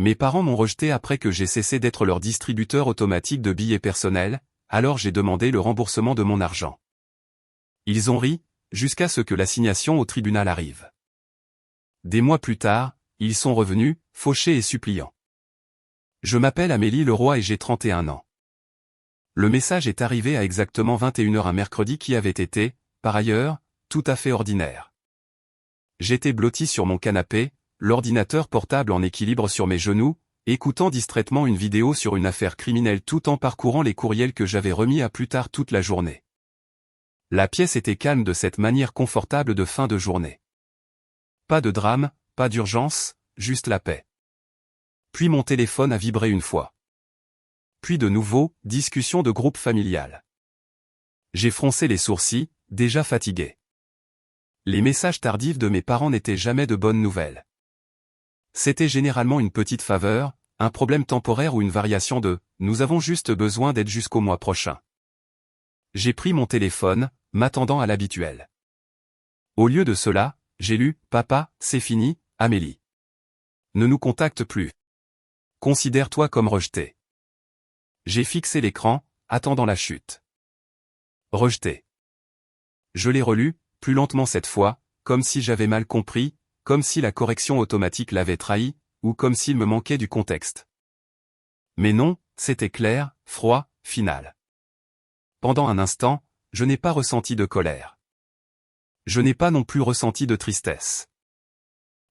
Mes parents m'ont rejeté après que j'ai cessé d'être leur distributeur automatique de billets personnels, alors j'ai demandé le remboursement de mon argent. Ils ont ri, jusqu'à ce que l'assignation au tribunal arrive. Des mois plus tard, ils sont revenus, fauchés et suppliants. Je m'appelle Amélie Leroy et j'ai 31 ans. Le message est arrivé à exactement 21h un mercredi qui avait été, par ailleurs, tout à fait ordinaire. J'étais blotti sur mon canapé, l'ordinateur portable en équilibre sur mes genoux, écoutant distraitement une vidéo sur une affaire criminelle tout en parcourant les courriels que j'avais remis à plus tard toute la journée. La pièce était calme de cette manière confortable de fin de journée. Pas de drame, pas d'urgence, juste la paix. Puis mon téléphone a vibré une fois. Puis de nouveau, discussion de groupe familial. J'ai froncé les sourcils, déjà fatigué. Les messages tardifs de mes parents n'étaient jamais de bonnes nouvelles. C'était généralement une petite faveur, un problème temporaire ou une variation de « nous avons juste besoin d'aide jusqu'au mois prochain ». J'ai pris mon téléphone, m'attendant à l'habituel. Au lieu de cela, j'ai lu « Papa, c'est fini, Amélie. Ne nous contacte plus. Considère-toi comme rejeté ». J'ai fixé l'écran, attendant la chute. Rejeté. Je l'ai relu, plus lentement cette fois, comme si j'avais mal compris, comme si la correction automatique l'avait trahi, ou comme s'il me manquait du contexte. Mais non, c'était clair, froid, final. Pendant un instant, je n'ai pas ressenti de colère. Je n'ai pas non plus ressenti de tristesse.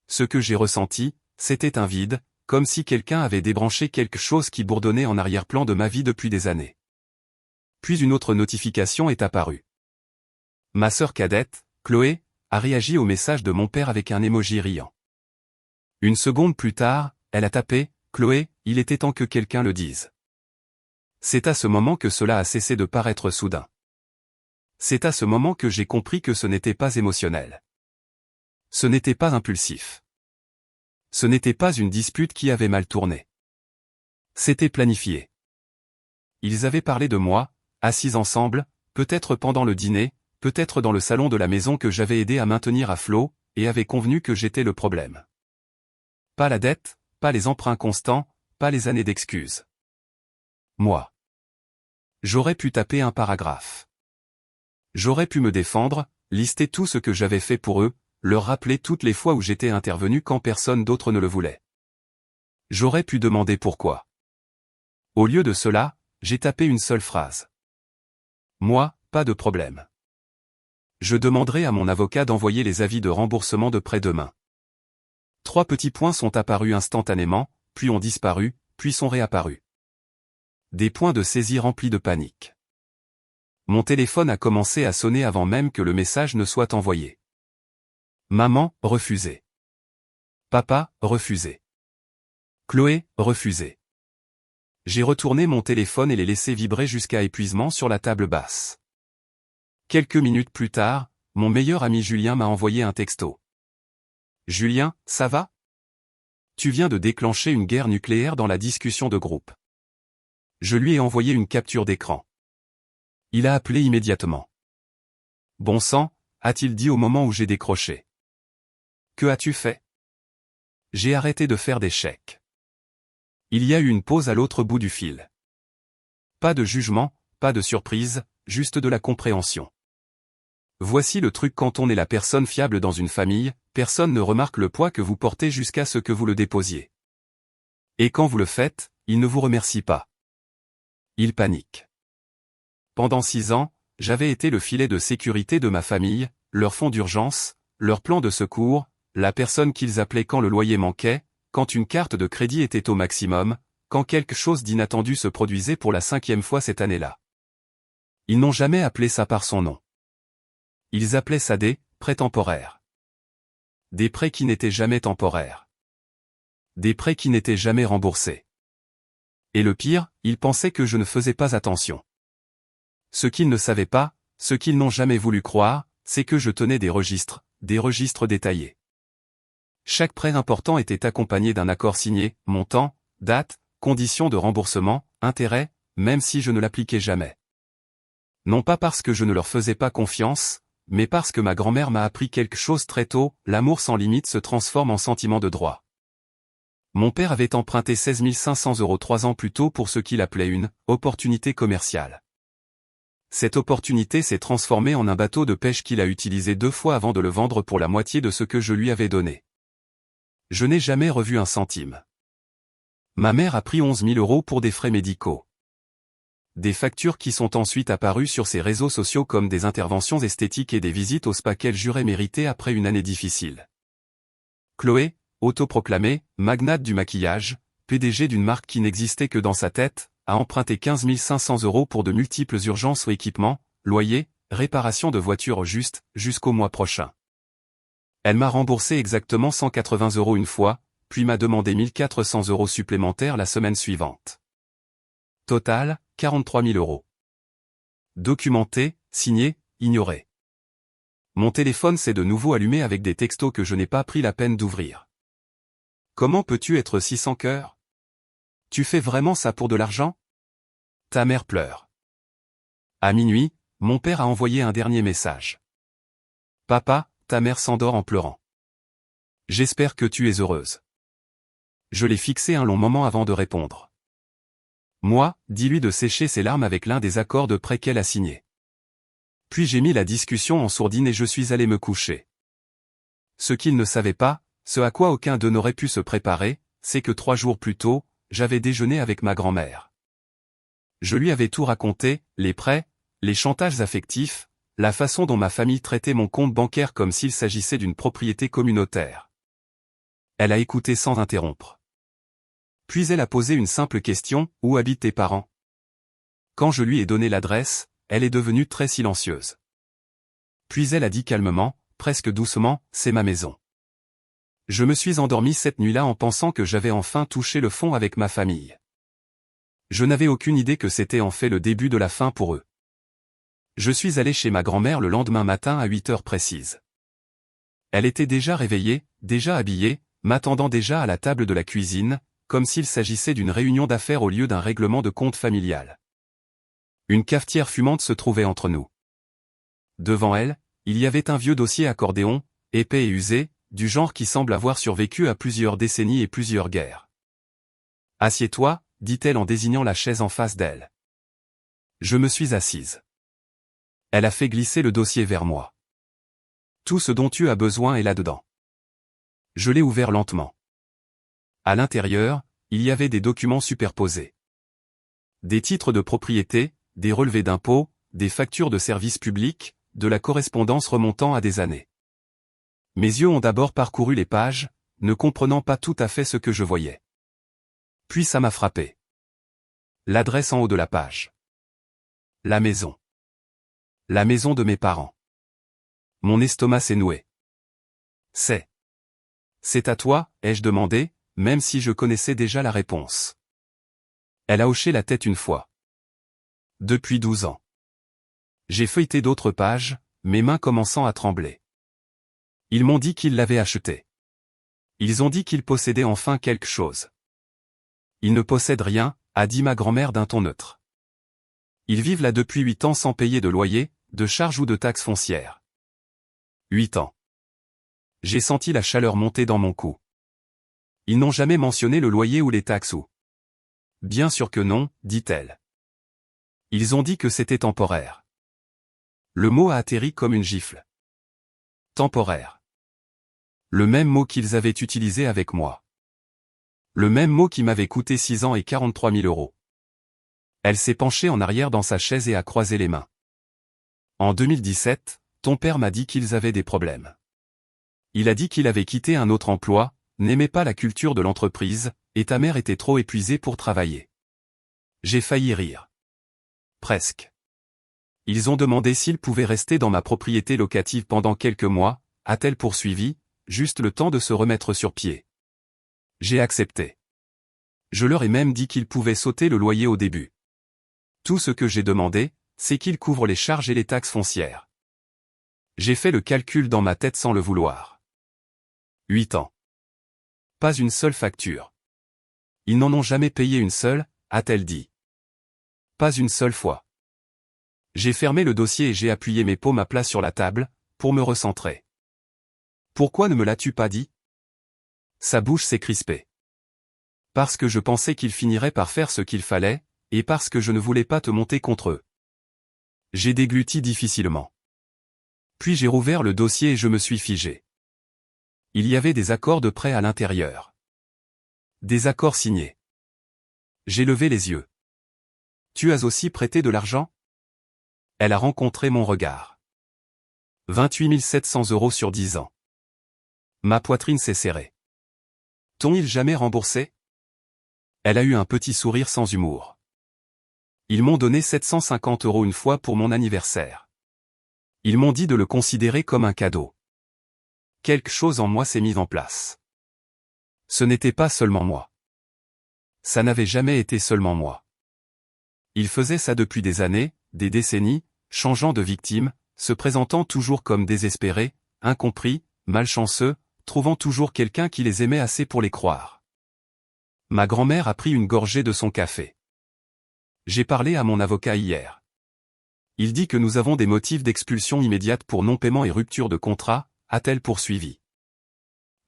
Ce que j'ai ressenti, c'était un vide, comme si quelqu'un avait débranché quelque chose qui bourdonnait en arrière-plan de ma vie depuis des années. Puis une autre notification est apparue. Ma sœur cadette, Chloé, a réagi au message de mon père avec un emoji riant. Une seconde plus tard, elle a tapé « Chloé, il était temps que quelqu'un le dise ». C'est à ce moment que cela a cessé de paraître soudain. C'est à ce moment que j'ai compris que ce n'était pas émotionnel. Ce n'était pas impulsif. Ce n'était pas une dispute qui avait mal tourné. C'était planifié. Ils avaient parlé de moi, assis ensemble, peut-être pendant le dîner, peut-être dans le salon de la maison que j'avais aidé à maintenir à flot, et avaient convenu que j'étais le problème. Pas la dette, pas les emprunts constants, pas les années d'excuses. Moi. J'aurais pu taper un paragraphe. J'aurais pu me défendre, lister tout ce que j'avais fait pour eux, leur rappeler toutes les fois où j'étais intervenu quand personne d'autre ne le voulait. J'aurais pu demander pourquoi. Au lieu de cela, j'ai tapé une seule phrase. Moi, pas de problème. Je demanderai à mon avocat d'envoyer les avis de remboursement de prêt demain. 3 petits points sont apparus instantanément, puis ont disparu, puis sont réapparus. Des points de saisie remplis de panique. Mon téléphone a commencé à sonner avant même que le message ne soit envoyé. Maman, refusé. Papa, refusé. Chloé, refusé. J'ai retourné mon téléphone et l'ai laissé vibrer jusqu'à épuisement sur la table basse. Quelques minutes plus tard, mon meilleur ami Julien m'a envoyé un texto. Julien, ça va? Tu viens de déclencher une guerre nucléaire dans la discussion de groupe. Je lui ai envoyé une capture d'écran. Il a appelé immédiatement. Bon sang, a-t-il dit au moment où j'ai décroché. Que as-tu fait? J'ai arrêté de faire des chèques. Il y a eu une pause à l'autre bout du fil. Pas de jugement, pas de surprise, juste de la compréhension. Voici le truc: quand on est la personne fiable dans une famille, personne ne remarque le poids que vous portez jusqu'à ce que vous le déposiez. Et quand vous le faites, il ne vous remercie pas. Il panique. Pendant 6 ans, j'avais été le filet de sécurité de ma famille, leur fonds d'urgence, leur plan de secours, la personne qu'ils appelaient quand le loyer manquait, quand une carte de crédit était au maximum, quand quelque chose d'inattendu se produisait pour la 5e fois cette année-là. Ils n'ont jamais appelé ça par son nom. Ils appelaient ça des prêts temporaires. Des prêts qui n'étaient jamais temporaires. Des prêts qui n'étaient jamais remboursés. Et le pire, ils pensaient que je ne faisais pas attention. Ce qu'ils ne savaient pas, ce qu'ils n'ont jamais voulu croire, c'est que je tenais des registres détaillés. Chaque prêt important était accompagné d'un accord signé, montant, date, conditions de remboursement, intérêt, même si je ne l'appliquais jamais. Non pas parce que je ne leur faisais pas confiance, mais parce que ma grand-mère m'a appris quelque chose très tôt: l'amour sans limite se transforme en sentiment de droit. Mon père avait emprunté 16 500 € 3 ans plus tôt pour ce qu'il appelait une « opportunité commerciale ». Cette opportunité s'est transformée en un bateau de pêche qu'il a utilisé 2 fois avant de le vendre pour la moitié de ce que je lui avais donné. Je n'ai jamais revu un centime. Ma mère a pris 11 000 € pour des frais médicaux. Des factures qui sont ensuite apparues sur ses réseaux sociaux comme des interventions esthétiques et des visites au spa qu'elle jurait mériter après une année difficile. Chloé, autoproclamée magnate du maquillage, PDG d'une marque qui n'existait que dans sa tête, a emprunté 15 500 € pour de multiples urgences ou équipements, loyer, réparation de voitures jusqu'au mois prochain. Elle m'a remboursé exactement 180 € une fois, puis m'a demandé 1 400 € supplémentaires la semaine suivante. Total, 43 000 €. Documenté, signé, ignoré. Mon téléphone s'est de nouveau allumé avec des textos que je n'ai pas pris la peine d'ouvrir. Comment peux-tu être si sans cœur? Tu fais vraiment ça pour de l'argent? Ta mère pleure. À minuit, mon père a envoyé un dernier message. Papa, ta mère s'endort en pleurant. J'espère que tu es heureuse. Je l'ai fixé un long moment avant de répondre. Moi, dis-lui de sécher ses larmes avec l'un des accords de prêt qu'elle a signé. Puis j'ai mis la discussion en sourdine et je suis allé me coucher. Ce qu'il ne savait pas, ce à quoi aucun d'eux n'aurait pu se préparer, c'est que 3 jours plus tôt, j'avais déjeuné avec ma grand-mère. Je lui avais tout raconté, les prêts, les chantages affectifs, la façon dont ma famille traitait mon compte bancaire comme s'il s'agissait d'une propriété communautaire. Elle a écouté sans interrompre. Puis elle a posé une simple question, où habitent tes parents? Quand je lui ai donné l'adresse, elle est devenue très silencieuse. Puis elle a dit calmement, presque doucement, c'est ma maison. Je me suis endormi cette nuit-là en pensant que j'avais enfin touché le fond avec ma famille. Je n'avais aucune idée que c'était en fait le début de la fin pour eux. Je suis allé chez ma grand-mère le lendemain matin à 8 heures précises. Elle était déjà réveillée, déjà habillée, m'attendant déjà à la table de la cuisine, comme s'il s'agissait d'une réunion d'affaires au lieu d'un règlement de compte familial. Une cafetière fumante se trouvait entre nous. Devant elle, il y avait un vieux dossier accordéon, épais et usé, du genre qui semble avoir survécu à plusieurs décennies et plusieurs guerres. « Assieds-toi » dit-elle en désignant la chaise en face d'elle. Je me suis assise. Elle a fait glisser le dossier vers moi. « Tout ce dont tu as besoin est là-dedans. » Je l'ai ouvert lentement. À l'intérieur, il y avait des documents superposés. Des titres de propriété, des relevés d'impôts, des factures de services publics, de la correspondance remontant à des années. Mes yeux ont d'abord parcouru les pages, ne comprenant pas tout à fait ce que je voyais. Puis ça m'a frappé. L'adresse en haut de la page. La maison. La maison de mes parents. Mon estomac s'est noué. C'est à toi, ai-je demandé, même si je connaissais déjà la réponse. Elle a hoché la tête une fois. Depuis 12 ans. J'ai feuilleté d'autres pages, mes mains commençant à trembler. Ils m'ont dit qu'ils l'avaient acheté. Ils ont dit qu'ils possédaient enfin quelque chose. Ils ne possèdent rien, a dit ma grand-mère d'un ton neutre. Ils vivent là depuis 8 ans sans payer de loyer, de charges ou de taxes foncières. 8 ans. J'ai senti la chaleur monter dans mon cou. Ils n'ont jamais mentionné le loyer ou les taxes ou. Bien sûr que non, dit-elle. Ils ont dit que c'était temporaire. Le mot a atterri comme une gifle. Temporaire. Le même mot qu'ils avaient utilisé avec moi. Le même mot qui m'avait coûté 6 ans et 43 000 €. Elle s'est penchée en arrière dans sa chaise et a croisé les mains. En 2017, ton père m'a dit qu'ils avaient des problèmes. Il a dit qu'il avait quitté un autre emploi, n'aimait pas la culture de l'entreprise, et ta mère était trop épuisée pour travailler. J'ai failli rire. Presque. Ils ont demandé s'ils pouvaient rester dans ma propriété locative pendant quelques mois, a-t-elle poursuivi, juste le temps de se remettre sur pied. J'ai accepté. Je leur ai même dit qu'ils pouvaient sauter le loyer au début. Tout ce que j'ai demandé, c'est qu'ils couvrent les charges et les taxes foncières. J'ai fait le calcul dans ma tête sans le vouloir. 8 ans. Pas une seule facture. Ils n'en ont jamais payé une seule, a-t-elle dit. Pas une seule fois. J'ai fermé le dossier et j'ai appuyé mes paumes à plat sur la table, pour me recentrer. Pourquoi ne me l'as-tu pas dit? Sa bouche s'est crispée. Parce que je pensais qu'ils finiraient par faire ce qu'il fallait, et parce que je ne voulais pas te monter contre eux. J'ai dégluti difficilement. Puis j'ai rouvert le dossier et je me suis figé. Il y avait des accords de prêt à l'intérieur. Des accords signés. J'ai levé les yeux. Tu as aussi prêté de l'argent? Elle a rencontré mon regard. 28 700 € sur 10 ans. Ma poitrine s'est serrée. T'ont-ils jamais remboursé? Elle a eu un petit sourire sans humour. Ils m'ont donné 750 € une fois pour mon anniversaire. Ils m'ont dit de le considérer comme un cadeau. Quelque chose en moi s'est mis en place. Ce n'était pas seulement moi. Ça n'avait jamais été seulement moi. Il faisait ça depuis des années, des décennies, changeant de victime, se présentant toujours comme désespérés, incompris, malchanceux, trouvant toujours quelqu'un qui les aimait assez pour les croire. Ma grand-mère a pris une gorgée de son café. J'ai parlé à mon avocat hier. Il dit que nous avons des motifs d'expulsion immédiate pour non-paiement et rupture de contrat, a-t-elle poursuivi.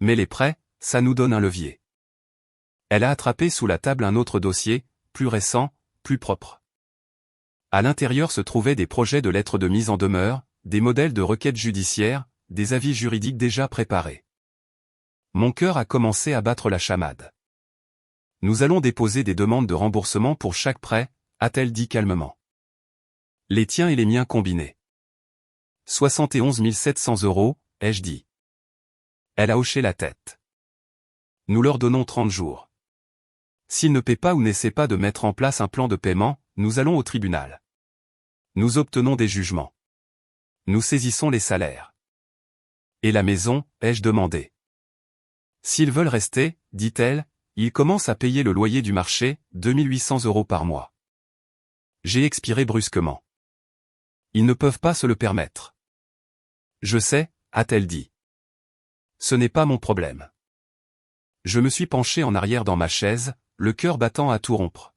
Mais les prêts, ça nous donne un levier. Elle a attrapé sous la table un autre dossier, plus récent, plus propre. À l'intérieur se trouvaient des projets de lettres de mise en demeure, des modèles de requêtes judiciaires, des avis juridiques déjà préparés. Mon cœur a commencé à battre la chamade. Nous allons déposer des demandes de remboursement pour chaque prêt, a-t-elle dit calmement. Les tiens et les miens combinés. 71 700 €, ai-je dit. Elle a hoché la tête. Nous leur donnons 30 jours. S'ils ne paient pas ou n'essaient pas de mettre en place un plan de paiement, nous allons au tribunal. Nous obtenons des jugements. Nous saisissons les salaires. Et la maison, ai-je demandé. S'ils veulent rester, dit-elle, ils commencent à payer le loyer du marché, 2800 € par mois. J'ai expiré brusquement. Ils ne peuvent pas se le permettre. Je sais, a-t-elle dit. Ce n'est pas mon problème. Je me suis penché en arrière dans ma chaise, le cœur battant à tout rompre.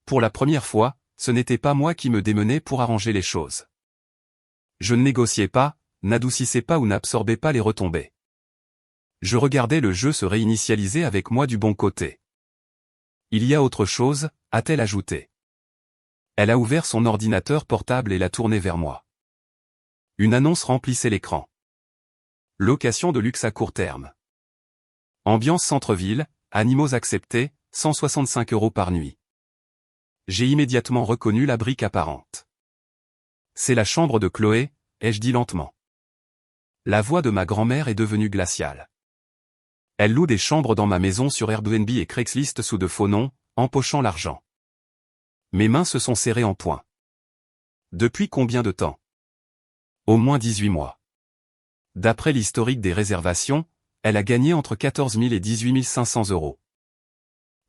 Pour la première fois, ce n'était pas moi qui me démenais pour arranger les choses. Je ne négociais pas, n'adoucissais pas ou n'absorbais pas les retombées. Je regardais le jeu se réinitialiser avec moi du bon côté. Il y a autre chose, a-t-elle ajouté. Elle a ouvert son ordinateur portable et l'a tourné vers moi. Une annonce remplissait l'écran. Location de luxe à court terme. Ambiance centre-ville, animaux acceptés, 165 € par nuit. J'ai immédiatement reconnu la brique apparente. C'est la chambre de Chloé, ai-je dit lentement. La voix de ma grand-mère est devenue glaciale. Elle loue des chambres dans ma maison sur Airbnb et Craigslist sous de faux noms, empochant l'argent. Mes mains se sont serrées en poing. Depuis combien de temps? Au moins 18 mois. D'après l'historique des réservations, elle a gagné entre 14 000 et 18 500 €.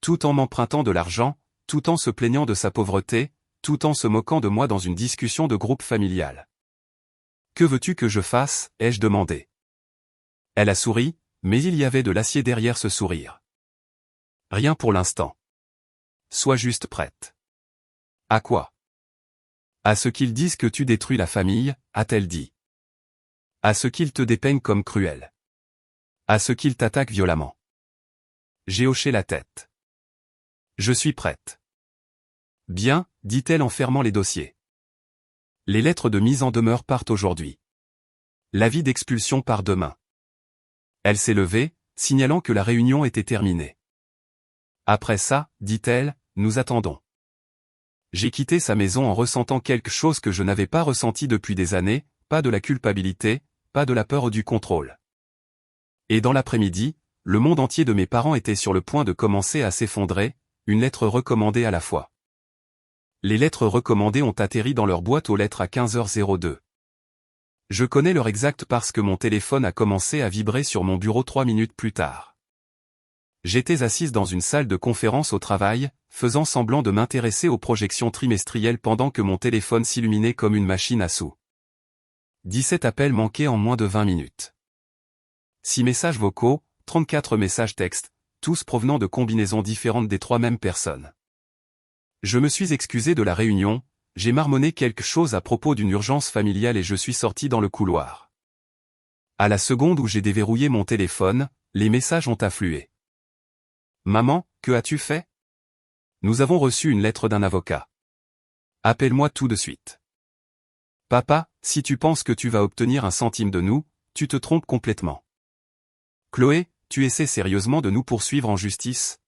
Tout en m'empruntant de l'argent, tout en se plaignant de sa pauvreté, tout en se moquant de moi dans une discussion de groupe familial. Que veux-tu que je fasse, ai-je demandé. Elle a souri, mais il y avait de l'acier derrière ce sourire. Rien pour l'instant. Sois juste prête. À quoi? À ce qu'ils disent que tu détruis la famille, a-t-elle dit. À ce qu'ils te dépeignent comme cruel. À ce qu'ils t'attaquent violemment. J'ai hoché la tête. Je suis prête. Bien, dit-elle en fermant les dossiers. Les lettres de mise en demeure partent aujourd'hui. L'avis d'expulsion part demain. Elle s'est levée, signalant que la réunion était terminée. Après ça, dit-elle, nous attendons. J'ai quitté sa maison en ressentant quelque chose que je n'avais pas ressenti depuis des années, pas de la culpabilité, pas de la peur du contrôle. Et dans l'après-midi, le monde entier de mes parents était sur le point de commencer à s'effondrer, une lettre recommandée à la fois. Les lettres recommandées ont atterri dans leur boîte aux lettres à 15h02. Je connais l'heure exacte parce que mon téléphone a commencé à vibrer sur mon bureau 3 minutes plus tard. J'étais assise dans une salle de conférence au travail, faisant semblant de m'intéresser aux projections trimestrielles pendant que mon téléphone s'illuminait comme une machine à sous. 17 appels manqués en moins de 20 minutes. 6 messages vocaux, 34 messages textes, tous provenant de combinaisons différentes des 3 mêmes personnes. Je me suis excusé de la réunion, j'ai marmonné quelque chose à propos d'une urgence familiale et je suis sorti dans le couloir. À la seconde où j'ai déverrouillé mon téléphone, les messages ont afflué. Maman, que as-tu fait? Nous avons reçu une lettre d'un avocat. Appelle-moi tout de suite. Papa, si tu penses que tu vas obtenir un centime de nous, tu te trompes complètement. Chloé, tu essaies sérieusement de nous poursuivre en justice?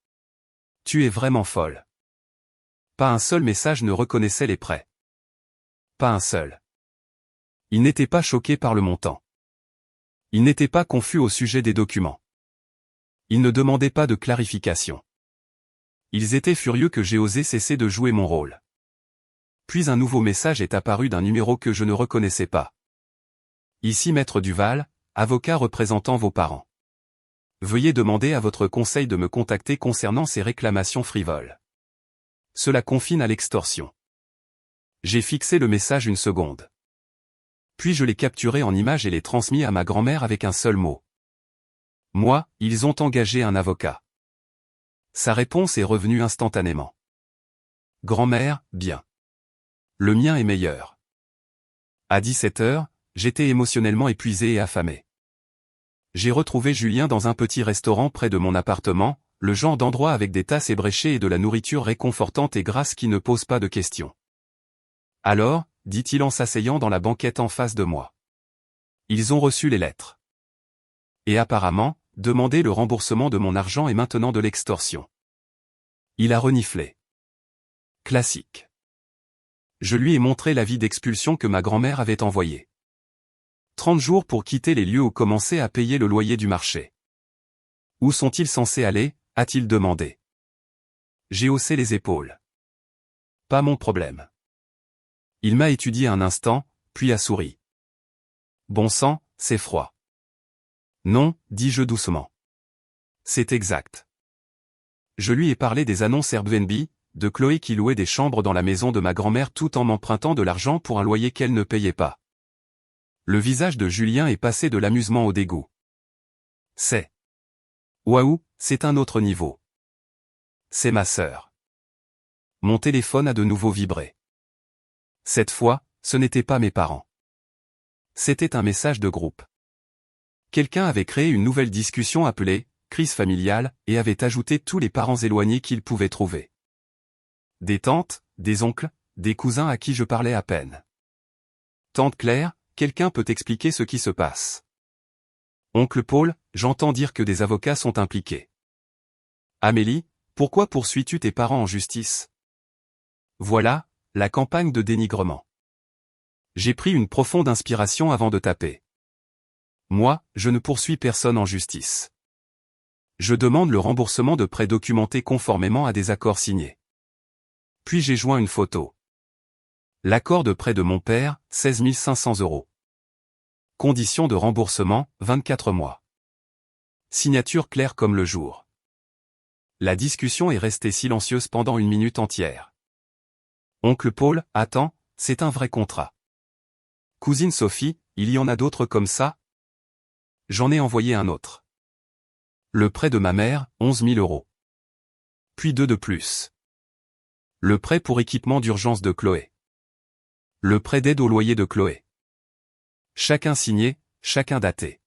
Tu es vraiment folle. Pas un seul message ne reconnaissait les prêts. Pas un seul. Il n'était pas choqué par le montant. Il n'était pas confus au sujet des documents. Il ne demandait pas de clarification. Ils étaient furieux que j'ai osé cesser de jouer mon rôle. Puis un nouveau message est apparu d'un numéro que je ne reconnaissais pas. Ici Maître Duval, avocat représentant vos parents. Veuillez demander à votre conseil de me contacter concernant ces réclamations frivoles. Cela confine à l'extorsion. J'ai fixé le message une seconde. Puis je l'ai capturé en image et l'ai transmis à ma grand-mère avec un seul mot. Moi, ils ont engagé un avocat. Sa réponse est revenue instantanément. Grand-mère, bien. Le mien est meilleur. À 17 h, j'étais émotionnellement épuisé et affamé. J'ai retrouvé Julien dans un petit restaurant près de mon appartement, le genre d'endroit avec des tasses ébréchées et de la nourriture réconfortante et grasse qui ne pose pas de questions. Alors, dit-il en s'asseyant dans la banquette en face de moi. Ils ont reçu les lettres. Et apparemment, demander le remboursement de mon argent et maintenant de l'extorsion. Il a reniflé. Classique. Je lui ai montré l'avis d'expulsion que ma grand-mère avait envoyé. 30 jours pour quitter les lieux où commençait à payer le loyer du marché. Où sont-ils censés aller, a-t-il demandé. J'ai haussé les épaules. Pas mon problème. Il m'a étudié un instant, puis a souri. Bon sang, c'est froid. Non, dis-je doucement. C'est exact. Je lui ai parlé des annonces Airbnb, de Chloé qui louait des chambres dans la maison de ma grand-mère tout en m'empruntant de l'argent pour un loyer qu'elle ne payait pas. Le visage de Julien est passé de l'amusement au dégoût. C'est. Waouh, c'est un autre niveau. C'est ma sœur. Mon téléphone a de nouveau vibré. Cette fois, ce n'était pas mes parents. C'était un message de groupe. Quelqu'un avait créé une nouvelle discussion appelée « crise familiale » et avait ajouté tous les parents éloignés qu'il pouvait trouver. Des tantes, des oncles, des cousins à qui je parlais à peine. Tante Claire, quelqu'un peut expliquer ce qui se passe. Oncle Paul, j'entends dire que des avocats sont impliqués. Amélie, pourquoi poursuis-tu tes parents en justice? Voilà, la campagne de dénigrement. J'ai pris une profonde inspiration avant de taper. Moi, je ne poursuis personne en justice. Je demande le remboursement de prêts documentés conformément à des accords signés. Puis j'ai joint une photo. L'accord de prêt de mon père, 16 500 €. Conditions de remboursement, 24 mois. Signature claire comme le jour. La discussion est restée silencieuse pendant 1 minute entière. Oncle Paul, attends, c'est un vrai contrat. Cousine Sophie, il y en a d'autres comme ça? J'en ai envoyé un autre. Le prêt de ma mère, 11 000 €. Puis 2 de plus. Le prêt pour équipement d'urgence de Chloé. Le prêt d'aide au loyer de Chloé. Chacun signé, chacun daté.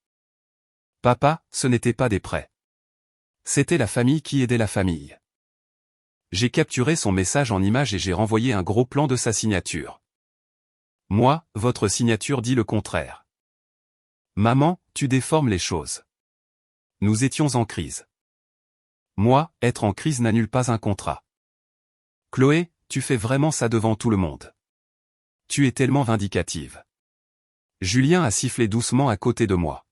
Papa, ce n'était pas des prêts. C'était la famille qui aidait la famille. J'ai capturé son message en image et j'ai renvoyé un gros plan de sa signature. Moi, votre signature dit le contraire. Maman, tu déformes les choses. Nous étions en crise. Moi, être en crise n'annule pas un contrat. Chloé, tu fais vraiment ça devant tout le monde. Tu es tellement vindicative. Julien a sifflé doucement à côté de moi.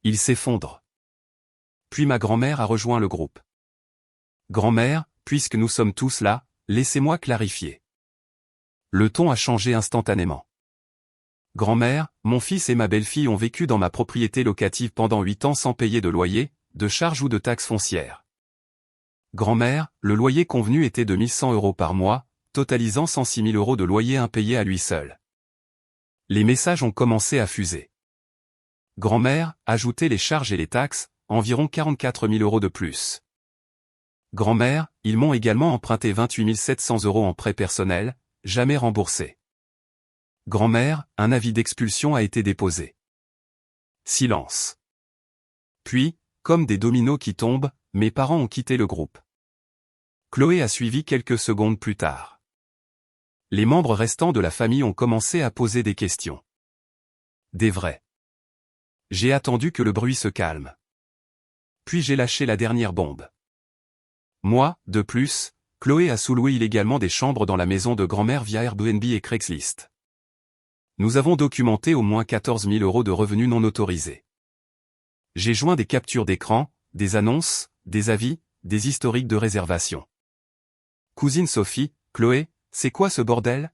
Il s'effondre. Puis ma grand-mère a rejoint le groupe. Grand-mère, puisque nous sommes tous là, laissez-moi clarifier. Le ton a changé instantanément. Grand-mère, mon fils et ma belle-fille ont vécu dans ma propriété locative pendant 8 ans sans payer de loyer, de charges ou de taxes foncières. Grand-mère, le loyer convenu était de 1 100 € par mois, totalisant 106 000 € de loyer impayé à lui seul. Les messages ont commencé à fuser. Grand-mère, ajoutez les charges et les taxes, environ 44 000 € de plus. Grand-mère, ils m'ont également emprunté 28 700 € en prêt personnel, jamais remboursé. Grand-mère, un avis d'expulsion a été déposé. Silence. Puis, comme des dominos qui tombent, mes parents ont quitté le groupe. Chloé a suivi quelques secondes plus tard. Les membres restants de la famille ont commencé à poser des questions. Des vrais. J'ai attendu que le bruit se calme. Puis j'ai lâché la dernière bombe. Moi, de plus, Chloé a sous-loué illégalement des chambres dans la maison de grand-mère via Airbnb et Craigslist. Nous avons documenté au moins 14 000 € de revenus non autorisés. J'ai joint des captures d'écran, des annonces, des avis, des historiques de réservation. Cousine Sophie, Chloé, c'est quoi ce bordel?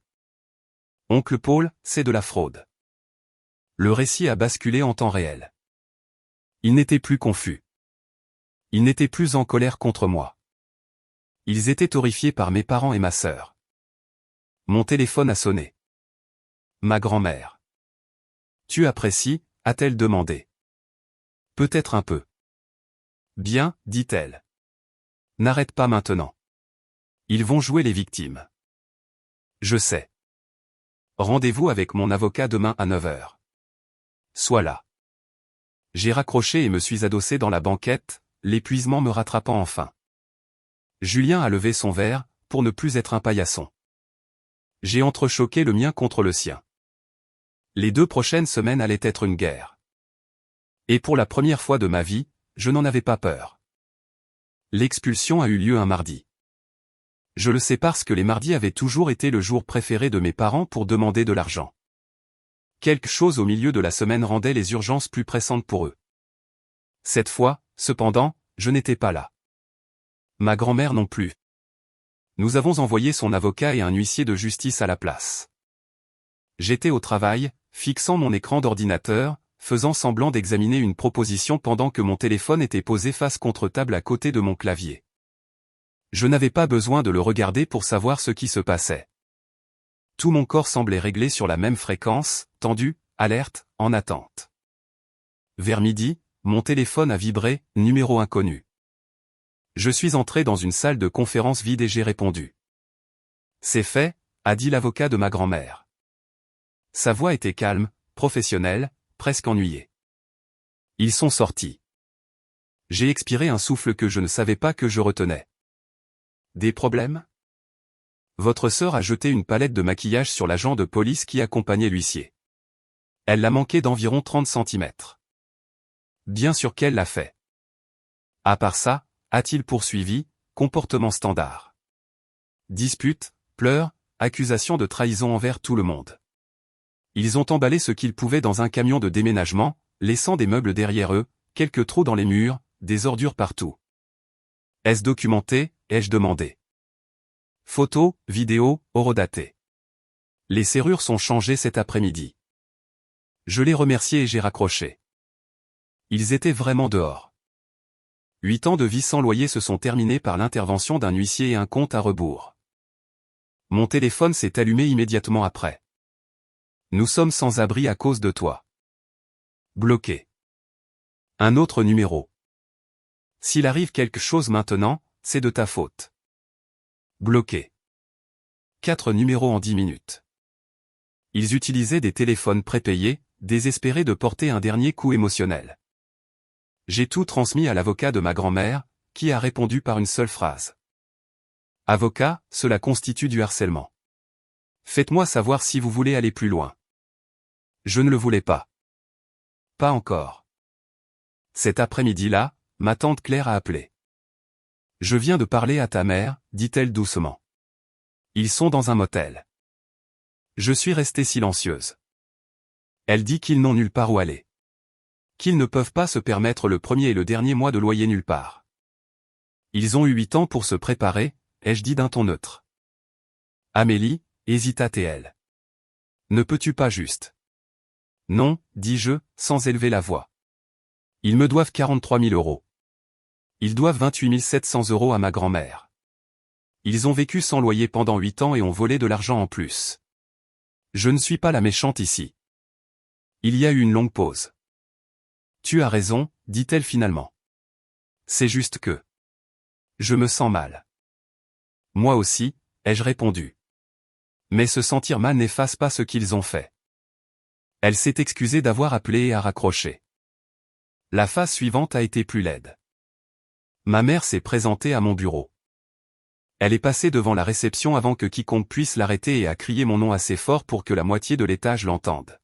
Oncle Paul, c'est de la fraude. Le récit a basculé en temps réel. Il n'était plus confus. Il n'était plus en colère contre moi. Ils étaient horrifiés par mes parents et ma sœur. Mon téléphone a sonné. Ma grand-mère. Tu apprécies, a-t-elle demandé. Peut-être un peu. Bien, dit-elle. N'arrête pas maintenant. Ils vont jouer les victimes. Je sais. Rendez-vous avec mon avocat demain à 9 h. Sois là. J'ai raccroché et me suis adossé dans la banquette, l'épuisement me rattrapant enfin. Julien a levé son verre, pour ne plus être un paillasson. J'ai entrechoqué le mien contre le sien. Les 2 prochaines semaines allaient être une guerre. Et pour la première fois de ma vie, je n'en avais pas peur. L'expulsion a eu lieu un mardi. Je le sais parce que les mardis avaient toujours été le jour préféré de mes parents pour demander de l'argent. Quelque chose au milieu de la semaine rendait les urgences plus pressantes pour eux. Cette fois, cependant, je n'étais pas là. Ma grand-mère non plus. Nous avons envoyé son avocat et un huissier de justice à la place. J'étais au travail, fixant mon écran d'ordinateur, faisant semblant d'examiner une proposition pendant que mon téléphone était posé face contre table à côté de mon clavier. Je n'avais pas besoin de le regarder pour savoir ce qui se passait. Tout mon corps semblait réglé sur la même fréquence, tendu, alerte, en attente. Vers midi, mon téléphone a vibré, numéro inconnu. Je suis entré dans une salle de conférence vide et j'ai répondu. C'est fait, a dit l'avocat de ma grand-mère. Sa voix était calme, professionnelle, presque ennuyée. Ils sont sortis. J'ai expiré un souffle que je ne savais pas que je retenais. Des problèmes? Votre sœur a jeté une palette de maquillage sur l'agent de police qui accompagnait l'huissier. Elle l'a manqué d'environ 30 cm. Bien sûr qu'elle l'a fait. À part ça, a-t-il poursuivi, comportement standard. Dispute, pleurs, accusations de trahison envers tout le monde. Ils ont emballé ce qu'ils pouvaient dans un camion de déménagement, laissant des meubles derrière eux, quelques trous dans les murs, des ordures partout. Est-ce documenté, ai-je demandé. Photos, vidéos, horodatées. Les serrures sont changées cet après-midi. Je les remerciais et j'ai raccroché. Ils étaient vraiment dehors. 8 ans de vie sans loyer se sont terminés par l'intervention d'un huissier et un compte à rebours. Mon téléphone s'est allumé immédiatement après. Nous sommes sans abri à cause de toi. Bloqué. Un autre numéro. S'il arrive quelque chose maintenant, c'est de ta faute. Bloqué. 4 numéros en 10 minutes. Ils utilisaient des téléphones prépayés, désespérés de porter un dernier coup émotionnel. J'ai tout transmis à l'avocat de ma grand-mère, qui a répondu par une seule phrase. Avocat, cela constitue du harcèlement. Faites-moi savoir si vous voulez aller plus loin. Je ne le voulais pas. Pas encore. Cet après-midi-là, ma tante Claire a appelé. Je viens de parler à ta mère, dit-elle doucement. Ils sont dans un motel. Je suis restée silencieuse. Elle dit qu'ils n'ont nulle part où aller. Qu'ils ne peuvent pas se permettre le premier et le dernier mois de loyer nulle part. Ils ont eu 8 ans pour se préparer, ai-je dit d'un ton neutre. Amélie, hésita-t-elle. Ne peux-tu pas juste? Non, dis-je, sans élever la voix. Ils me doivent 43 000 €. Ils doivent 28 700 € à ma grand-mère. Ils ont vécu sans loyer pendant 8 ans et ont volé de l'argent en plus. Je ne suis pas la méchante ici. Il y a eu une longue pause. Tu as raison, dit-elle finalement. C'est juste que... Je me sens mal. Moi aussi, ai-je répondu. Mais se sentir mal n'efface pas ce qu'ils ont fait. Elle s'est excusée d'avoir appelé et a raccroché. La phase suivante a été plus laide. Ma mère s'est présentée à mon bureau. Elle est passée devant la réception avant que quiconque puisse l'arrêter et a crié mon nom assez fort pour que la moitié de l'étage l'entende.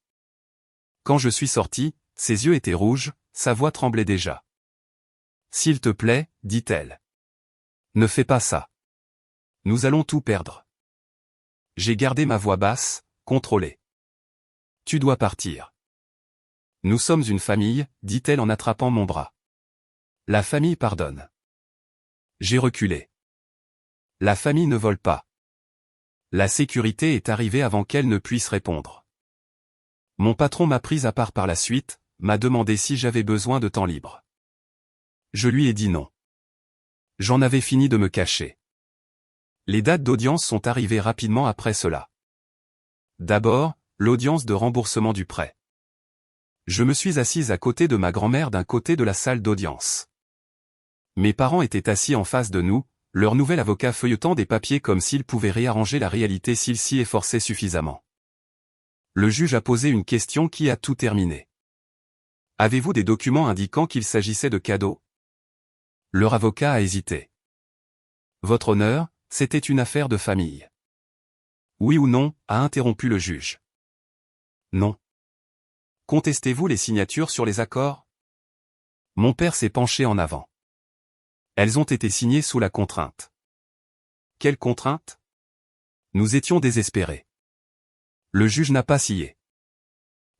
Quand je suis sorti, ses yeux étaient rouges, sa voix tremblait déjà. « S'il te plaît, dit-elle. Ne fais pas ça. Nous allons tout perdre. » J'ai gardé ma voix basse, contrôlée. « Tu dois partir. »« Nous sommes une famille, dit-elle en attrapant mon bras. »« La famille pardonne. » J'ai reculé. La famille ne vole pas. La sécurité est arrivée avant qu'elle ne puisse répondre. Mon patron m'a prise à part par la suite, m'a demandé si j'avais besoin de temps libre. Je lui ai dit non. J'en avais fini de me cacher. Les dates d'audience sont arrivées rapidement après cela. D'abord, l'audience de remboursement du prêt. Je me suis assise à côté de ma grand-mère d'un côté de la salle d'audience. Mes parents étaient assis en face de nous, leur nouvel avocat feuilletant des papiers comme s'il pouvait réarranger la réalité s'il s'y efforçait suffisamment. Le juge a posé une question qui a tout terminé. Avez-vous des documents indiquant qu'il s'agissait de cadeaux? Leur avocat a hésité. Votre honneur, c'était une affaire de famille. Oui ou non, a interrompu le juge. Non. Contestez-vous les signatures sur les accords? Mon père s'est penché en avant. Elles ont été signées sous la contrainte. Quelle contrainte? Nous étions désespérés. Le juge n'a pas scié.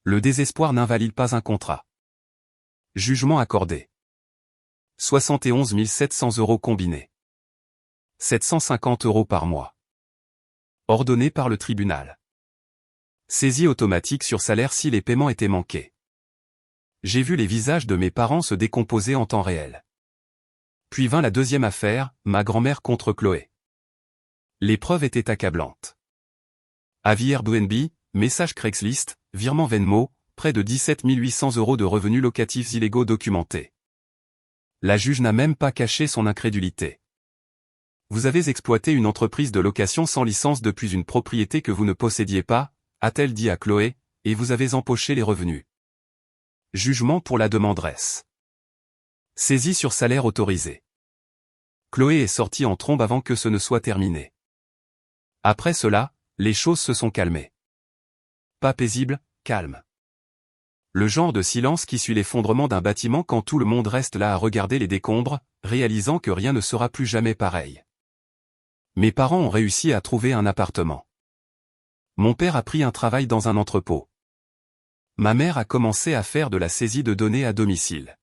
Le désespoir n'invalide pas un contrat. Jugement accordé. 71 700 € combinés. 750 € par mois. Ordonné par le tribunal. Saisie automatique sur salaire si les paiements étaient manqués. J'ai vu les visages de mes parents se décomposer en temps réel. Puis vint la deuxième affaire, ma grand-mère contre Chloé. L'épreuve était accablante. Avis Airbnb, message Craigslist, virement Venmo, près de 17 800 € de revenus locatifs illégaux documentés. La juge n'a même pas caché son incrédulité. Vous avez exploité une entreprise de location sans licence depuis une propriété que vous ne possédiez pas, a-t-elle dit à Chloé, et vous avez empoché les revenus. Jugement pour la demanderesse. Saisie sur salaire autorisé. Chloé est sortie en trombe avant que ce ne soit terminé. Après cela, les choses se sont calmées. Pas paisible, calme. Le genre de silence qui suit l'effondrement d'un bâtiment quand tout le monde reste là à regarder les décombres, réalisant que rien ne sera plus jamais pareil. Mes parents ont réussi à trouver un appartement. Mon père a pris un travail dans un entrepôt. Ma mère a commencé à faire de la saisie de données à domicile.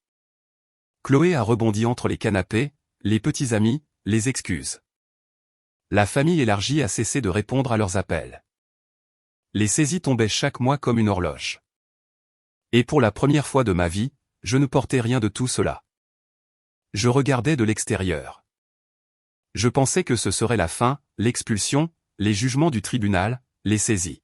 Chloé a rebondi entre les canapés, les petits amis, les excuses. La famille élargie a cessé de répondre à leurs appels. Les saisies tombaient chaque mois comme une horloge. Et pour la première fois de ma vie, je ne portais rien de tout cela. Je regardais de l'extérieur. Je pensais que ce serait la fin, l'expulsion, les jugements du tribunal, les saisies.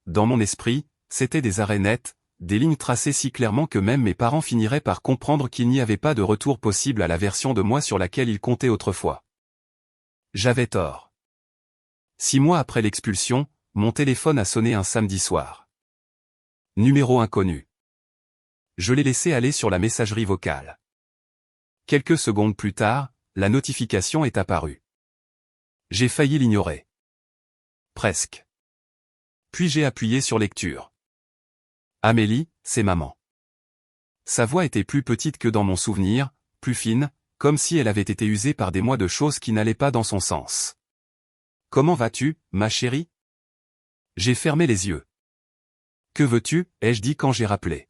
Dans mon esprit, c'étaient des arrêts nets, des lignes tracées si clairement que même mes parents finiraient par comprendre qu'il n'y avait pas de retour possible à la version de moi sur laquelle ils comptaient autrefois. J'avais tort. 6 mois après l'expulsion, mon téléphone a sonné un samedi soir. Numéro inconnu. Je l'ai laissé aller sur la messagerie vocale. Quelques secondes plus tard, la notification est apparue. J'ai failli l'ignorer. Presque. Puis j'ai appuyé sur lecture. Amélie, c'est maman. Sa voix était plus petite que dans mon souvenir, plus fine, comme si elle avait été usée par des mois de choses qui n'allaient pas dans son sens. Comment vas-tu, ma chérie? J'ai fermé les yeux. Que veux-tu, ai-je dit quand j'ai rappelé.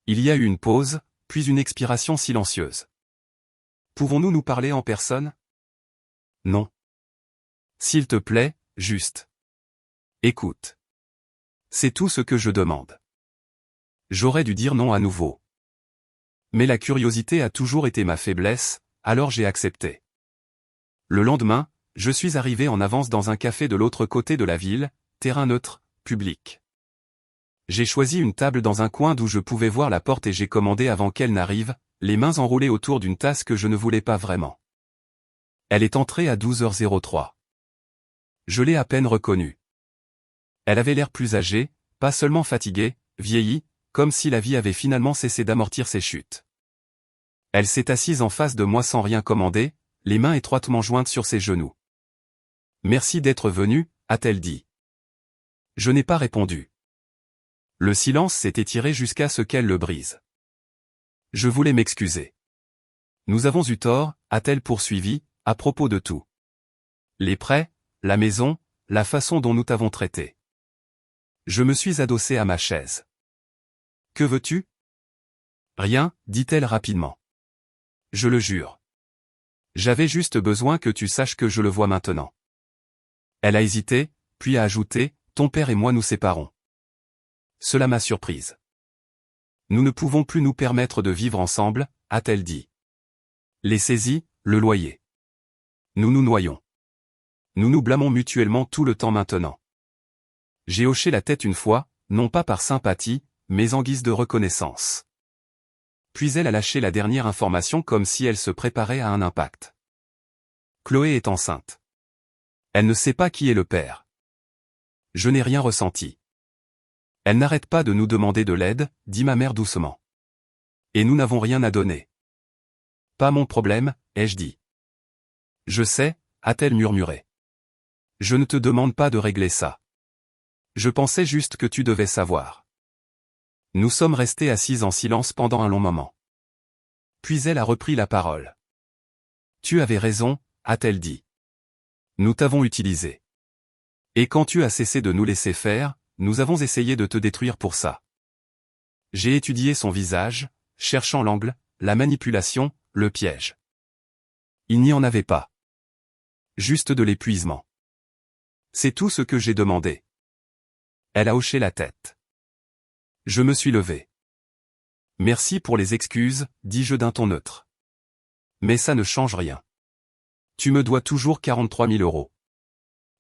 Il y a eu une pause, puis une expiration silencieuse. Pouvons-nous nous parler en personne? Non. S'il te plaît, juste. Écoute. C'est tout ce que je demande. J'aurais dû dire non à nouveau. Mais la curiosité a toujours été ma faiblesse, alors j'ai accepté. Le lendemain, je suis arrivé en avance dans un café de l'autre côté de la ville, terrain neutre, public. J'ai choisi une table dans un coin d'où je pouvais voir la porte et j'ai commandé avant qu'elle n'arrive, les mains enroulées autour d'une tasse que je ne voulais pas vraiment. Elle est entrée à 12h03. Je l'ai à peine reconnue. Elle avait l'air plus âgée, pas seulement fatiguée, vieillie, comme si la vie avait finalement cessé d'amortir ses chutes. Elle s'est assise en face de moi sans rien commander, les mains étroitement jointes sur ses genoux. Merci d'être venu, a-t-elle dit. Je n'ai pas répondu. Le silence s'est étiré jusqu'à ce qu'elle le brise. Je voulais m'excuser. Nous avons eu tort, a-t-elle poursuivi, à propos de tout. Les prêts, la maison, la façon dont nous t'avons traité. Je me suis adossé à ma chaise. Que veux-tu? Rien, dit-elle rapidement. Je le jure. J'avais juste besoin que tu saches que je le vois maintenant. Elle a hésité, puis a ajouté, ton père et moi nous séparons. Cela m'a surprise. Nous ne pouvons plus nous permettre de vivre ensemble, a-t-elle dit. Les saisies, le loyer. Nous nous noyons. Nous nous blâmons mutuellement tout le temps maintenant. J'ai hoché la tête une fois, non pas par sympathie, mais en guise de reconnaissance. Puis elle a lâché la dernière information comme si elle se préparait à un impact. Chloé est enceinte. Elle ne sait pas qui est le père. Je n'ai rien ressenti. Elle n'arrête pas de nous demander de l'aide, dit ma mère doucement. Et nous n'avons rien à donner. Pas mon problème, ai-je dit. Je sais, a-t-elle murmuré. Je ne te demande pas de régler ça. Je pensais juste que tu devais savoir. Nous sommes restés assises en silence pendant un long moment. Puis elle a repris la parole. Tu avais raison, a-t-elle dit. Nous t'avons utilisé. Et quand tu as cessé de nous laisser faire, nous avons essayé de te détruire pour ça. J'ai étudié son visage, cherchant l'angle, la manipulation, le piège. Il n'y en avait pas. Juste de l'épuisement. C'est tout ce que j'ai demandé. Elle a hoché la tête. Je me suis levé. Merci pour les excuses, dis-je d'un ton neutre. Mais ça ne change rien. Tu me dois toujours 43 000 €.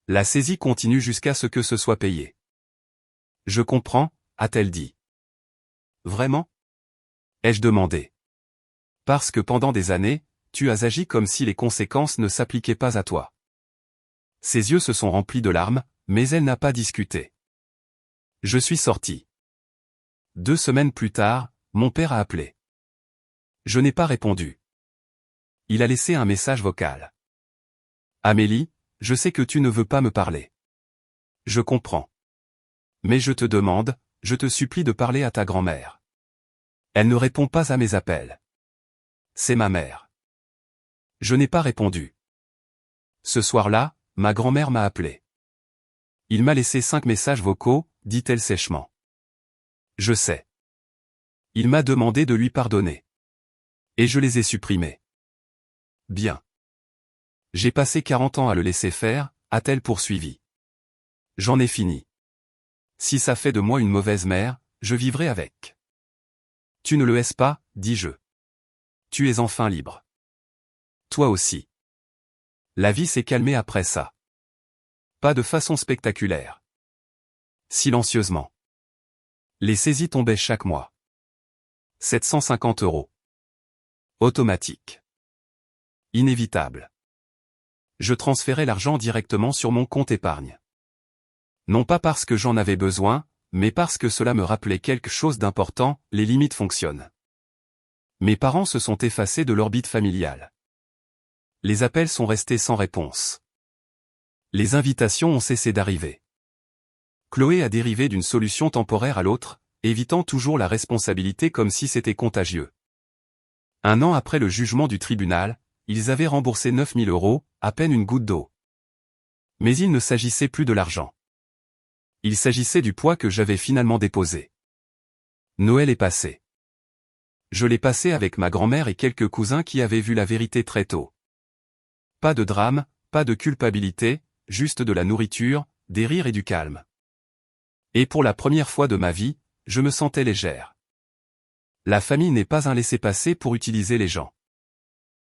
La saisie continue jusqu'à ce que ce soit payé. Je comprends, a-t-elle dit. Vraiment? Ai-je demandé. Parce que pendant des années, tu as agi comme si les conséquences ne s'appliquaient pas à toi. Ses yeux se sont remplis de larmes, mais elle n'a pas discuté. Je suis sorti. 2 semaines plus tard, mon père a appelé. Je n'ai pas répondu. Il a laissé un message vocal. Amélie, je sais que tu ne veux pas me parler. Je comprends. Mais je te demande, je te supplie de parler à ta grand-mère. Elle ne répond pas à mes appels. C'est ma mère. Je n'ai pas répondu. Ce soir-là, ma grand-mère m'a appelé. Il m'a laissé 5 messages vocaux, dit-elle sèchement. Je sais. Il m'a demandé de lui pardonner. Et je les ai supprimés. Bien. J'ai passé 40 ans à le laisser faire, a-t-elle poursuivi. J'en ai fini. Si ça fait de moi une mauvaise mère, je vivrai avec. Tu ne le es pas, dis-je. Tu es enfin libre. Toi aussi. La vie s'est calmée après ça. Pas de façon spectaculaire. Silencieusement. Les saisies tombaient chaque mois. 750 €. Automatique. Inévitable. Je transférais l'argent directement sur mon compte épargne. Non pas parce que j'en avais besoin, mais parce que cela me rappelait quelque chose d'important, les limites fonctionnent. Mes parents se sont effacés de l'orbite familiale. Les appels sont restés sans réponse. Les invitations ont cessé d'arriver. Chloé a dérivé d'une solution temporaire à l'autre, évitant toujours la responsabilité comme si c'était contagieux. 1 an après le jugement du tribunal, ils avaient remboursé 9 000 €, à peine une goutte d'eau. Mais il ne s'agissait plus de l'argent. Il s'agissait du poids que j'avais finalement déposé. Noël est passé. Je l'ai passé avec ma grand-mère et quelques cousins qui avaient vu la vérité très tôt. Pas de drame, pas de culpabilité, juste de la nourriture, des rires et du calme. Et pour la première fois de ma vie, je me sentais légère. La famille n'est pas un laissez-passer pour utiliser les gens.